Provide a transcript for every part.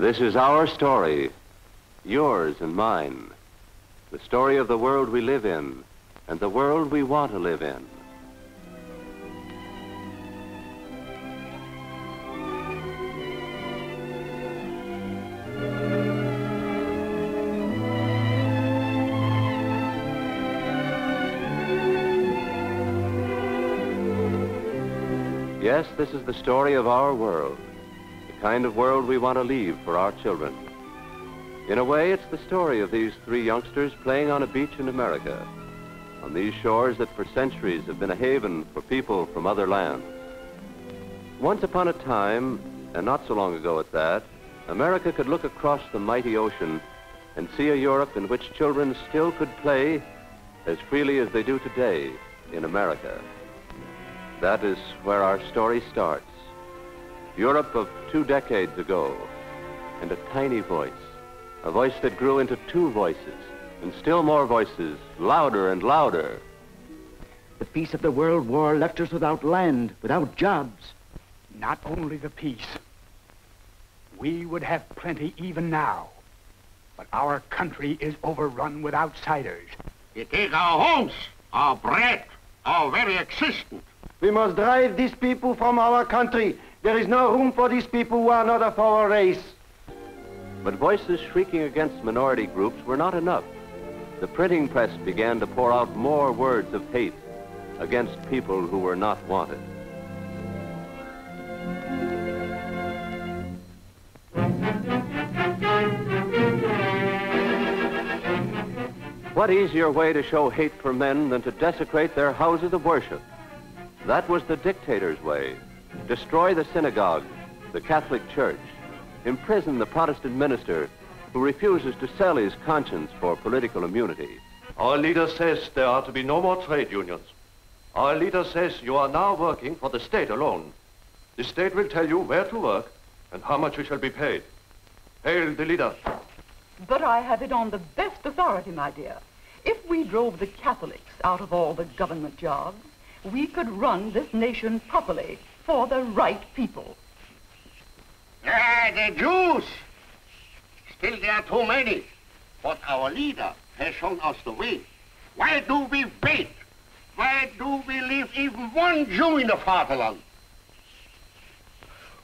This is our story, yours and mine. The story of the world we live in and the world we want to live in. Yes, this is the story of our world, the kind of world we want to leave for our children. In a way, it's the story of these three youngsters playing on a beach in America, on these shores that for centuries have been a haven for people from other lands. Once upon a time, and not so long ago at that, America could look across the mighty ocean and see a Europe in which children still could play as freely as they do today in America. That is where our story starts. Europe of 2 decades ago, and a tiny voice, a voice that grew into 2 voices, and still more voices, louder and louder. The peace of the World War left us without land, without jobs. Not only the peace. We would have plenty even now, but our country is overrun with outsiders. They take our homes, our bread, our very existence. We must drive these people from our country. There is no room for these people who are not of our race. But voices shrieking against minority groups were not enough. The printing press began to pour out more words of hate against people who were not wanted. What easier way to show hate for men than to desecrate their houses of worship? That was the dictator's way. Destroy the synagogue, the Catholic Church, imprison the Protestant minister who refuses to sell his conscience for political immunity. Our leader says there are to be no more trade unions. Our leader says you are now working for the state alone. The state will tell you where to work and how much you shall be paid. Hail the leader. But I have it on the best authority, my dear. If we drove the Catholics out of all the government jobs, we could run this nation properly for the right people. The Jews! Still there are too many. But our leader has shown us the way. Why do we wait? Why do we leave even one Jew in the fatherland?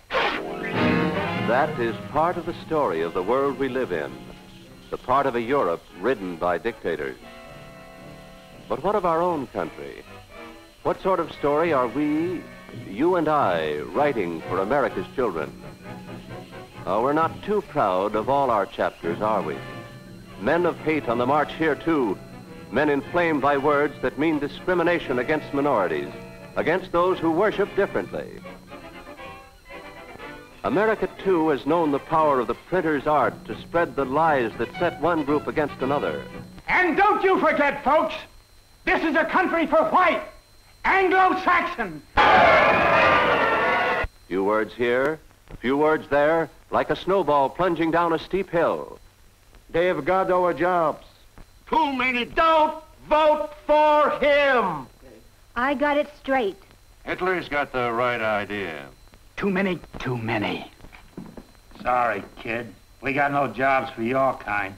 That is part of the story of the world we live in, the part of a Europe ridden by dictators. But what of our own country? What sort of story are we, you and I, writing for America's children? Oh, we're not too proud of all our chapters, are we? Men of hate on the march here, too. Men inflamed by words that mean discrimination against minorities, against those who worship differently. America, too, has known the power of the printer's art to spread the lies that set one group against another. And don't you forget, folks, this is a country for white, Anglo-Saxon. Few words here, a few words there, like a snowball plunging down a steep hill. They have got our jobs. Too many. Don't vote for him. I got it straight. Hitler's got the right idea. Too many, too many. Sorry, kid. We got no jobs for your kind.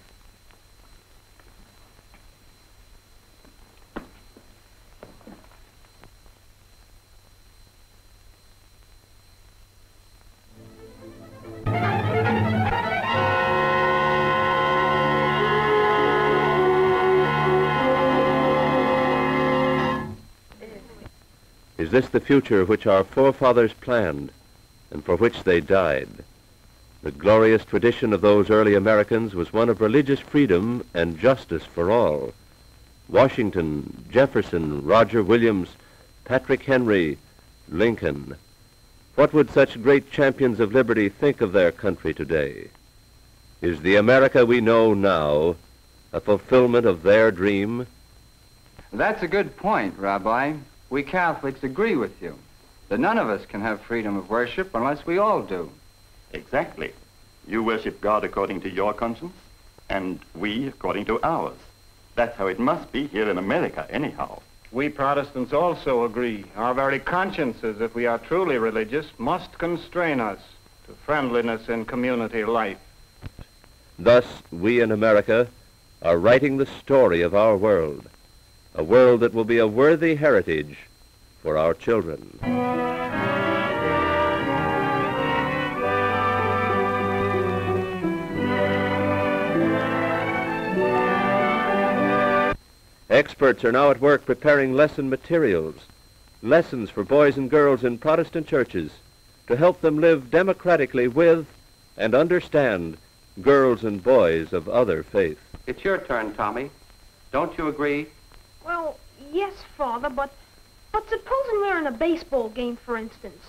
Is this the future which our forefathers planned and for which they died? The glorious tradition of those early Americans was one of religious freedom and justice for all. Washington, Jefferson, Roger Williams, Patrick Henry, Lincoln. What would such great champions of liberty think of their country today? Is the America we know now a fulfillment of their dream? That's a good point, Rabbi. We Catholics agree with you that none of us can have freedom of worship unless we all do. Exactly. You worship God according to your conscience, and we according to ours. That's how it must be here in America, anyhow. We Protestants also agree. Our very consciences, if we are truly religious, must constrain us to friendliness in community life. Thus, we in America are writing the story of our world, a world that will be a worthy heritage for our children. Experts are now at work preparing lesson materials, lessons for boys and girls in Protestant churches to help them live democratically with and understand girls and boys of other faiths. It's your turn, Tommy. Don't you agree? Well, yes, Father, but supposing we're in a baseball game, for instance.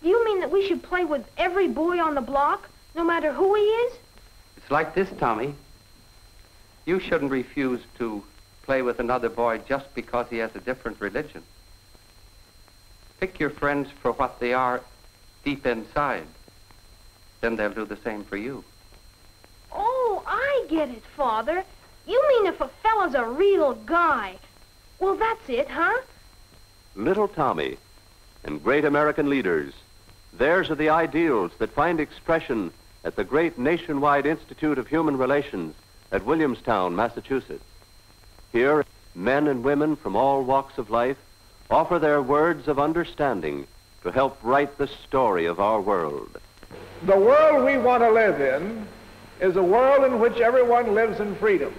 Do you mean that we should play with every boy on the block, no matter who he is? It's like this, Tommy. You shouldn't refuse to play with another boy just because he has a different religion. Pick your friends for what they are deep inside. Then they'll do the same for you. Oh, I get it, Father. You mean if a fella's a real guy. Well, that's it, huh? Little Tommy and great American leaders, theirs are the ideals that find expression at the great nationwide Institute of Human Relations at Williamstown, Massachusetts. Here, men and women from all walks of life offer their words of understanding to help write the story of our world. The world we want to live in is a world in which everyone lives in freedom.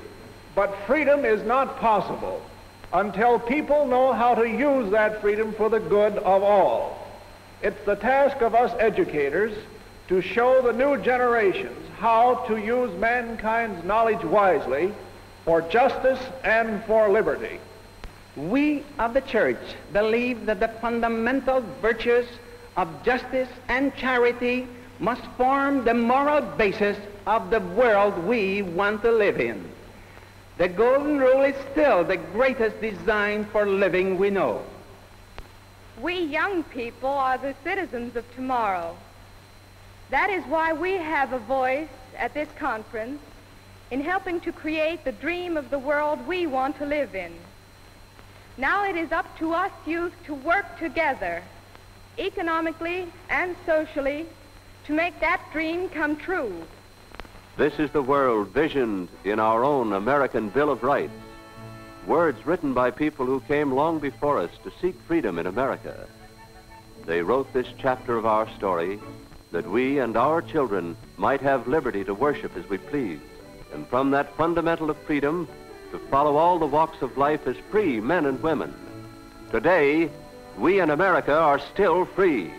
But freedom is not possible until people know how to use that freedom for the good of all. It's the task of us educators to show the new generations how to use mankind's knowledge wisely for justice and for liberty. We of the church believe that the fundamental virtues of justice and charity must form the moral basis of the world we want to live in. The golden rule is still the greatest design for living we know. We young people are the citizens of tomorrow. That is why we have a voice at this conference in helping to create the dream of the world we want to live in. Now it is up to us youth to work together, economically and socially, to make that dream come true. This is the world visioned in our own American Bill of Rights, words written by people who came long before us to seek freedom in America. They wrote this chapter of our story that we and our children might have liberty to worship as we please, and from that fundamental of freedom to follow all the walks of life as free men and women. Today, we in America are still free.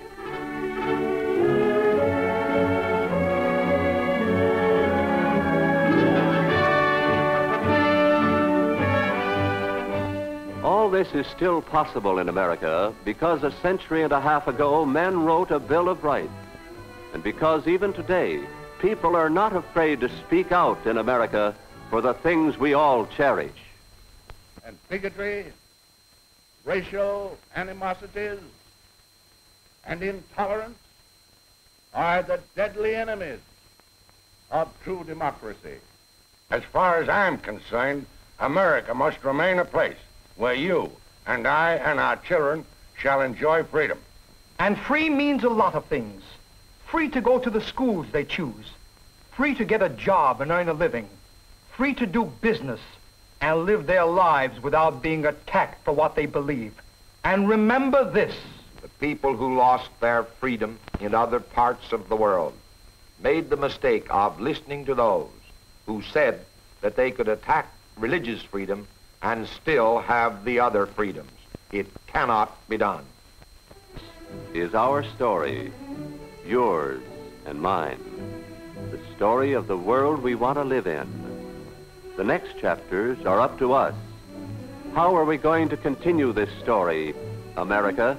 All this is still possible in America because a century and a half ago men wrote a Bill of Rights, and because even today people are not afraid to speak out in America for the things we all cherish. And bigotry, racial animosities, and intolerance are the deadly enemies of true democracy. As far as I'm concerned, America must remain a place where you and I and our children shall enjoy freedom. And free means a lot of things. Free to go to the schools they choose. Free to get a job and earn a living. Free to do business and live their lives without being attacked for what they believe. And remember this. The people who lost their freedom in other parts of the world made the mistake of listening to those who said that they could attack religious freedom and still have the other freedoms. It cannot be done. Is our story, yours and mine, the story of the world we want to live in. The next chapters are up to us. How are we going to continue this story, America?